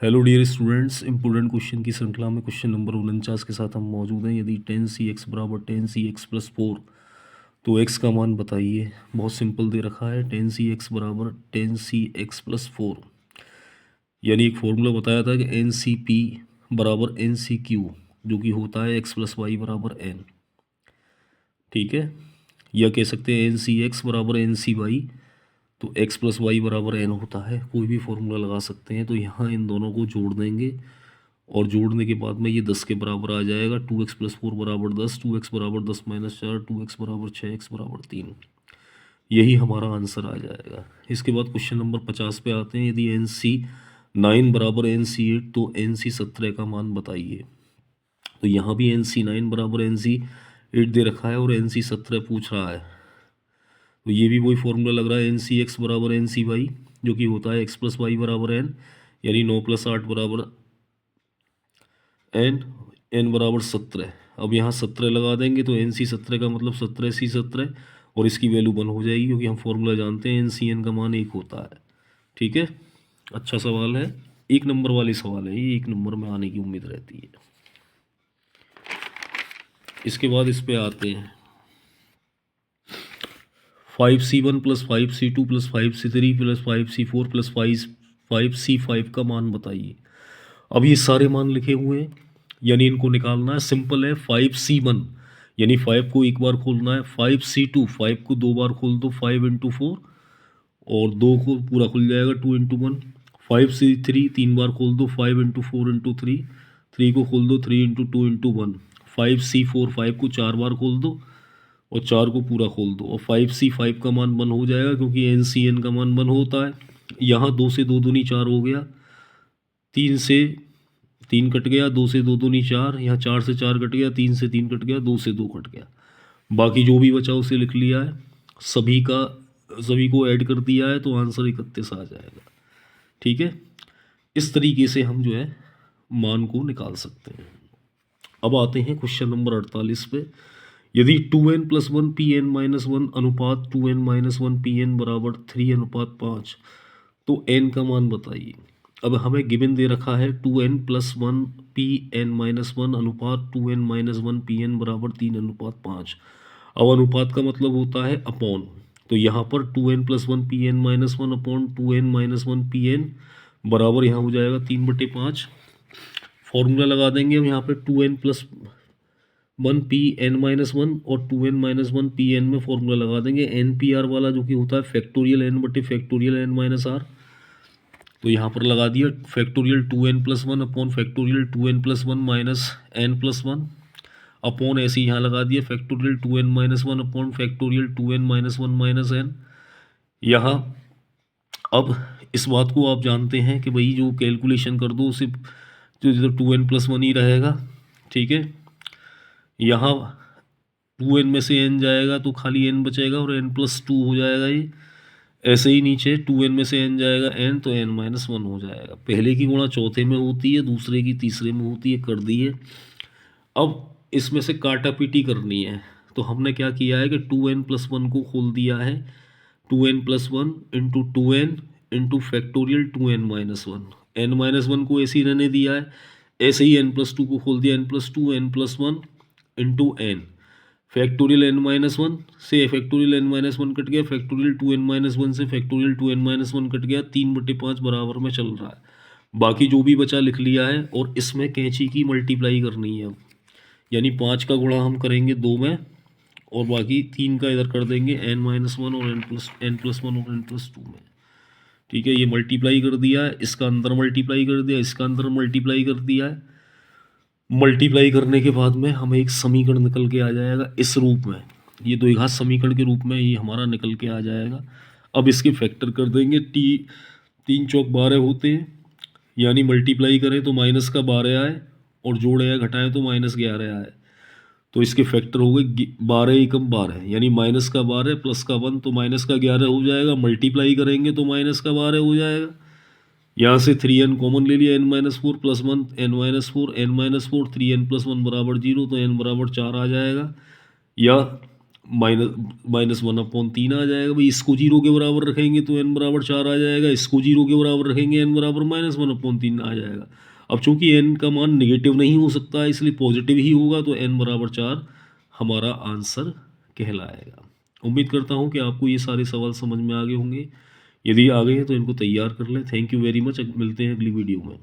Hello dear students, important question की श्रृंखला में क्वेश्चन नंबर 49 के साथ हम मौजूद हैं। यदि 10cx बराबर 10cx प्लस 4 तो x का मान बताइए। बहुत सिंपल दे रखा है 10cx बराबर 10cx प्लस 4, यानी एक फॉर्मूला बताया था कि NCP बराबर NCQ, जो कि होता है x प्लस वाई बराबर n। ठीक है, या कह सकते हैं NCx बराबर NCy, तो x प्लस वाई बराबर n होता है। कोई भी फॉर्मूला लगा सकते हैं। तो यहाँ इन दोनों को जोड़ देंगे और जोड़ने के बाद में ये 10 के बराबर आ जाएगा। 2x प्लस 4 बराबर 10, 2x बराबर 10 माइनस 4, 2x बराबर 6, x बराबर 3। यही हमारा आंसर आ जाएगा। इसके बाद क्वेश्चन नंबर 50 पे आते हैं। यदि NC9 बराबर NC8 तो NC17 का मान बताइए। तो यहाँ भी NC9 बराबर NC8 दे रखा है और NC17 पूछ रहा है। तो ये भी वही फॉर्मूला लग रहा है NCx बराबर NCy, जो कि होता है x प्लस वाई बराबर n, यानी 9 प्लस 8 बराबर n बराबर 17। अब यहाँ 17 लगा देंगे तो NC17 का मतलब 17C17 और इसकी वैल्यू 1 हो जाएगी, क्योंकि हम फॉर्मूला जानते हैं NCn का मान 1 होता है। ठीक है, अच्छा सवाल है, 1 नंबर वाली सवाल है ये, 1 नंबर में आने की उम्मीद रहती है। इसके बाद इस पे आते हैं 5C1 plus 5C2 plus 5C3 plus 5C4 plus 5C5 का मान बताइए। अब ये सारे मान लिखे हुए हैं, यानी इनको निकालना है। सिंपल है। 5C1 यानी 5 को एक बार खोलना है, 5C2 5 को 2 बार खोल दो, 5 इंटू 4, और 2 को पूरा खुल जाएगा 2 इंटू 1। 5C3 3 बार खोल दो, 5 इंटू 4 इंटू 3, 3 को खोल दो, 3 इंटू 2 इंटू 1। 5C4 5 को 4 बार खोल दो और 4 को पूरा खोल दो, और 5C5 का मान 1 हो जाएगा, क्योंकि NCn का मान 1 होता है। यहाँ 2 से 2 दूनी 4 हो गया, 3 से 3 कट गया, 2 से 2 दूनी 4, यहाँ 4 से 4 कट गया, 3 से 3 कट गया, 2 से 2 कट गया। बाकी जो भी बचा उसे लिख लिया है, सभी को ऐड कर दिया है, तो आंसर 31 आ जाएगा। ठीक है, इस तरीके से हम जो है मान को निकाल सकते हैं। अब आते हैं क्वेश्चन नंबर 48 पे। यदि 2n प्लस 1 Pn माइनस 1 अनुपात 2n माइनस 1 Pn बराबर 3 अनुपात 5, तो n का मान बताइए। अब हमें गिवन दे रखा है 2n प्लस 1 Pn माइनस 1 अनुपात 2n माइनस 1 Pn बराबर 3 अनुपात 5। अब अनुपात का मतलब होता है अपॉन, तो यहाँ पर 2n plus 1 Pn minus 1 upon 2n minus 1 Pn बराबर यहाँ हो जाएगा 3/5। फॉर्मूला लगा देंगे हम यहाँ पे 2n प्लस 1 Pn माइनस 1 और 2n माइनस 1 Pn में फॉर्मूला लगा देंगे NPR वाला, जो कि होता है फैक्टोरियल n बटे फैक्टोरियल n माइनस r। तो यहाँ पर लगा दिया factorial 2n plus 1 upon factorial 2n plus 1 minus n plus 1 upon, ऐसे यहाँ लगा दिया factorial 2n minus 1 upon factorial 2n minus 1 minus n। यहाँ अब इस बात को आप जानते हैं कि भाई जो कैलकुलेशन कर दो उसे जो 2n प्लस 1 ही रहेगा। ठीक है, यहाँ 2n में से n जाएगा तो खाली n बचेगा और n प्लस 2 हो जाएगा ये। ऐसे ही नीचे 2n में से n जाएगा n, तो n माइनस 1 हो जाएगा। पहले की गुणा चौथे में होती है, दूसरे की तीसरे में होती है, कर दी है। अब इसमें से काटा पीटी करनी है, तो हमने क्या किया है कि 2n प्लस 1 को खोल दिया है, 2n plus 1 into 2n into factorial 2n minus 1, n minus 1 को ऐसे ही रहने दिया है। ऐसे ही n प्लस 2 को खोल दिया, n plus 2 n plus 1 into n factorial n minus 1 से फैक्टोरियल n माइनस 1 कट गया, फैक्टोरियल 2n माइनस 1 से फैक्टोरियल 2n माइनस 1 कट गया, 3/5 बराबर में चल रहा है। बाकी जो भी बचा लिख लिया है, और इसमें कैंची की मल्टीप्लाई करनी है। अब यानी 5 का गुणा हम करेंगे 2 में, और बाकी 3 का इधर कर देंगे n माइनस 1 और n प्लस 1 और n प्लस 2 में। ठीक है, ये मल्टीप्लाई कर दिया है, इसका अंदर मल्टीप्लाई कर दिया, इसका अंदर मल्टीप्लाई कर दिया है। मल्टीप्लाई करने के बाद में हमें एक समीकरण निकल के आ जाएगा इस रूप में, ये द्विघात समीकरण के रूप में ये हमारा निकल के आ जाएगा। अब इसके फैक्टर कर देंगे, 3 चौक 12 होते हैं, यानी मल्टीप्लाई करें तो माइनस का 12 आए, और जोड़े या घटाएं तो माइनस 11 आए। तो इसके फैक्टर हो गए 12 एकम 12, यानी माइनस का 12 प्लस का 1 तो माइनस का 11 हो जाएगा। मल्टीप्लाई करेंगे तो माइनस का 12 हो जाएगा। यहाँ से 3n कॉमन ले लिया, n minus 4 plus 1 n minus 4 n minus 4 3n plus 1 बराबर 0, तो n बराबर 4 आ जाएगा। या -1/3 आ जाएगा भाई। इसको 0 के बराबर रखेंगे तो n बराबर 4 आ जाएगा, इसको 0 के बराबर रखेंगे n बराबर -1/3 आ जाएगा। अब चूंकि n का मान नेगेटिव नहीं हो सकता है इसलिए पॉजिटिव ही होगा, तो n बराबर 4 हमारा आंसर कहलाएगा। उम्मीद करता हूँ कि आपको ये सारे सवाल समझ में आ गए होंगे। यदि आ गए हैं तो इनको तैयार कर लें। Thank you very much. मिलते हैं अगली वीडियो में।